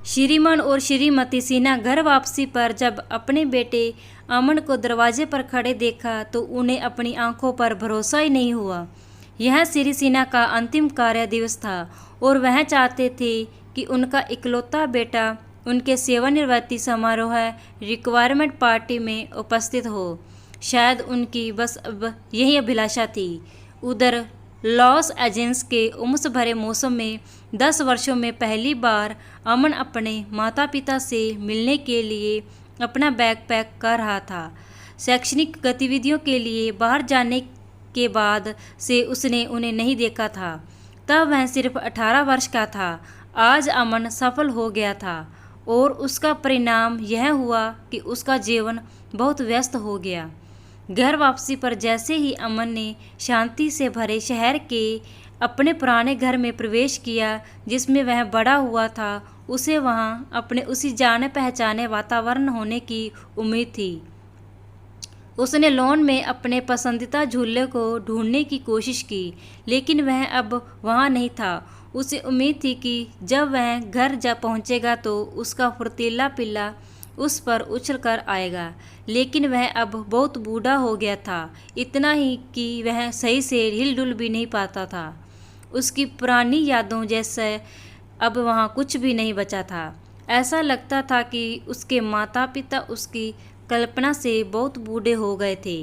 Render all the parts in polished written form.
श्रीमान और श्रीमती सिन्हा घर वापसी पर जब अपने बेटे अमन को दरवाजे पर खड़े देखा तो उन्हें अपनी आंखों पर भरोसा ही नहीं हुआ। यह श्री सिन्हा का अंतिम कार्य दिवस था और वह चाहते थे कि उनका इकलौता बेटा उनके सेवानिवृत्ति समारोह रिक्वायरमेंट पार्टी में उपस्थित हो। शायद उनकी बस अब यही अभिलाषा थी। उधर लॉस एंजल्स के उमस भरे मौसम में 10 वर्षों में पहली बार अमन अपने माता पिता से मिलने के लिए अपना बैग पैक कर रहा था। शैक्षणिक गतिविधियों के लिए बाहर जाने के बाद से उसने उन्हें नहीं देखा था। तब वह सिर्फ 18 वर्ष का था। आज अमन सफल हो गया था और उसका परिणाम यह हुआ कि उसका जीवन बहुत व्यस्त हो गया। घर वापसी पर जैसे ही अमन ने शांति से भरे शहर के अपने पुराने घर में प्रवेश किया जिसमें वह बड़ा हुआ था, उसे वहां अपने उसी जाने पहचाने वातावरण होने की उम्मीद थी। उसने लॉन में अपने पसंदीदा झूले को ढूंढने की कोशिश की, लेकिन वह अब वहां नहीं था। उसे उम्मीद थी कि जब वह घर जा पहुंचेगा तो उसका फुर्तीला पिल्ला उस पर उछल कर आएगा, लेकिन वह अब बहुत बूढ़ा हो गया था, इतना ही कि वह सही से हिलडुल भी नहीं पाता था। उसकी पुरानी यादों जैसे अब वहाँ कुछ भी नहीं बचा था। ऐसा लगता था कि उसके माता पिता उसकी कल्पना से बहुत बूढ़े हो गए थे।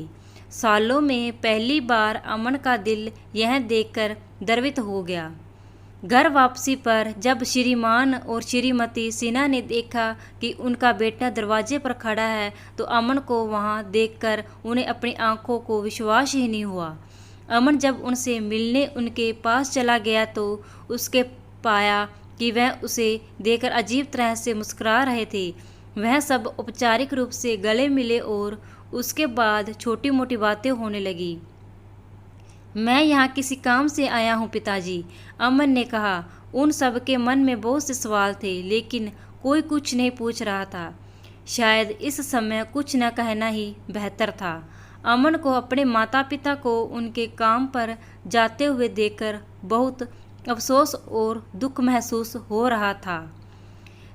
सालों में पहली बार अमन का दिल यह देखकर द्रवित हो गया। घर वापसी पर जब श्रीमान और श्रीमती सिन्हा ने देखा कि उनका बेटा दरवाजे पर खड़ा है तो अमन को वहां देखकर उन्हें अपनी आंखों को विश्वास ही नहीं हुआ। अमन जब उनसे मिलने उनके पास चला गया तो उसके पाया कि वह उसे देखकर अजीब तरह से मुस्कुरा रहे थे। वह सब औपचारिक रूप से गले मिले और उसके बाद छोटी मोटी बातें होने लगी। मैं यहाँ किसी काम से आया हूँ पिताजी, अमन ने कहा। उन सब के मन में बहुत से सवाल थे, लेकिन कोई कुछ नहीं पूछ रहा था। शायद इस समय कुछ न कहना ही बेहतर था। अमन को अपने माता पिता को उनके काम पर जाते हुए देखकर बहुत अफसोस और दुख महसूस हो रहा था।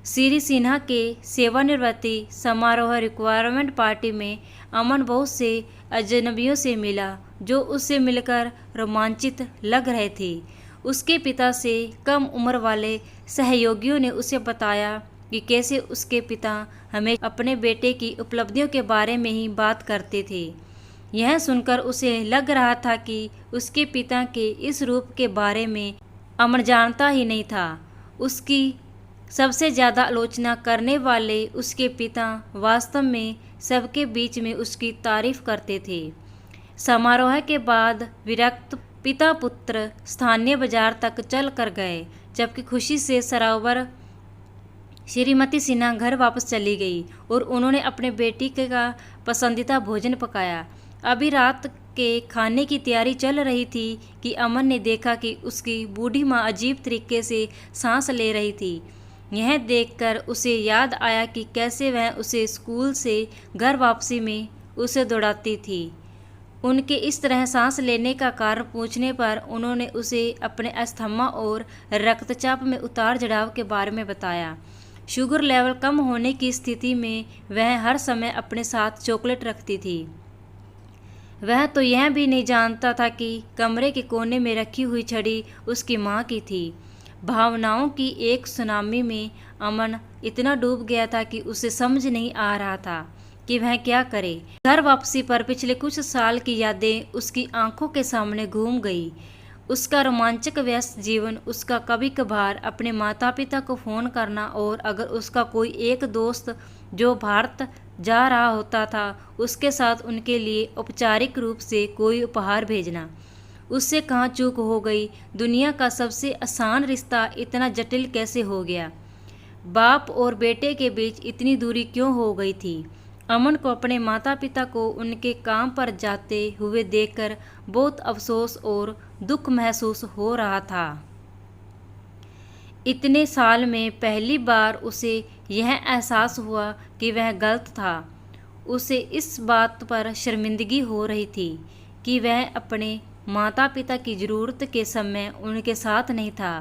श्री सिन्हा के सेवानिवृत्ति समारोह रिक्वायरमेंट पार्टी में अमन बहुत से अजनबियों से मिला जो उससे मिलकर रोमांचित लग रहे थे। उसके पिता से कम उम्र वाले सहयोगियों ने उसे बताया कि कैसे उसके पिता हमें अपने बेटे की उपलब्धियों के बारे में ही बात करते थे। यह सुनकर उसे लग रहा था कि उसके पिता के इस रूप के बारे में अमन जानता ही नहीं था। उसकी सबसे ज़्यादा आलोचना करने वाले उसके पिता वास्तव में सबके बीच में उसकी तारीफ करते थे। समारोह के बाद विरक्त पिता पुत्र स्थानीय बाजार तक चल कर गए, जबकि खुशी से सरावर श्रीमती सिन्हा घर वापस चली गई और उन्होंने अपने बेटी का पसंदीदा भोजन पकाया। अभी रात के खाने की तैयारी चल रही थी कि अमन ने देखा कि उसकी बूढ़ी माँ अजीब तरीके से सांस ले रही थी। यह देखकर उसे याद आया कि कैसे वह उसे स्कूल से घर वापसी में उसे दौड़ाती थी। उनके इस तरह सांस लेने का कारण पूछने पर उन्होंने उसे अपने अस्थमा और रक्तचाप में उतार चढ़ाव के बारे में बताया। शुगर लेवल कम होने की स्थिति में वह हर समय अपने साथ चॉकलेट रखती थी। वह तो यह भी नहीं जानता था कि कमरे के कोने में रखी हुई छड़ी उसकी माँ की थी। भावनाओं की एक सुनामी में अमन इतना डूब गया था कि उसे समझ नहीं आ रहा था कि वह क्या करे। घर वापसी पर पिछले कुछ साल की यादें उसकी आंखों के सामने घूम गई। उसका रोमांचक व्यस्त जीवन, उसका कभी कभार अपने माता पिता को फ़ोन करना और अगर उसका कोई एक दोस्त जो भारत जा रहा होता था उसके साथ उनके लिए औपचारिक रूप से कोई उपहार भेजना। उससे कहाँ चूक हो गई। दुनिया का सबसे आसान रिश्ता इतना जटिल कैसे हो गया। बाप और बेटे के बीच इतनी दूरी क्यों हो गई थी। अमन को अपने माता पिता को उनके काम पर जाते हुए देखकर बहुत अफसोस और दुख महसूस हो रहा था। इतने साल में पहली बार उसे यह एहसास हुआ कि वह गलत था। उसे इस बात पर शर्मिंदगी हो रही थी कि वह अपने माता पिता की ज़रूरत के समय उनके साथ नहीं था।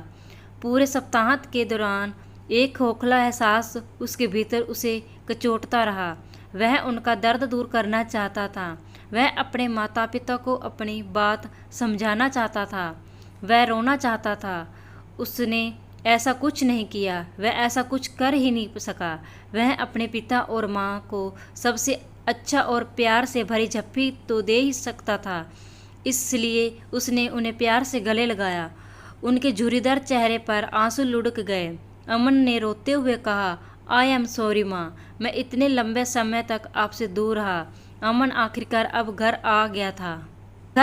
पूरे सप्ताहांत के दौरान एक खोखला एहसास उसके भीतर उसे कचोटता रहा। वह उनका दर्द दूर करना चाहता था। वह अपने माता पिता को अपनी बात समझाना चाहता था। वह रोना चाहता था। उसने ऐसा कुछ नहीं किया। वह ऐसा कुछ कर ही नहीं सका। वह अपने पिता और माँ को सबसे अच्छा और प्यार से भरी झप्पी तो दे ही सकता था, इसलिए उसने उन्हें प्यार से गले लगाया। उनके झुर्रीदार चेहरे पर आंसू लुढ़क गए। अमन ने रोते हुए कहा, आई एम सॉरी माँ, मैं इतने लंबे समय तक आपसे दूर रहा। अमन आखिरकार अब घर आ गया था।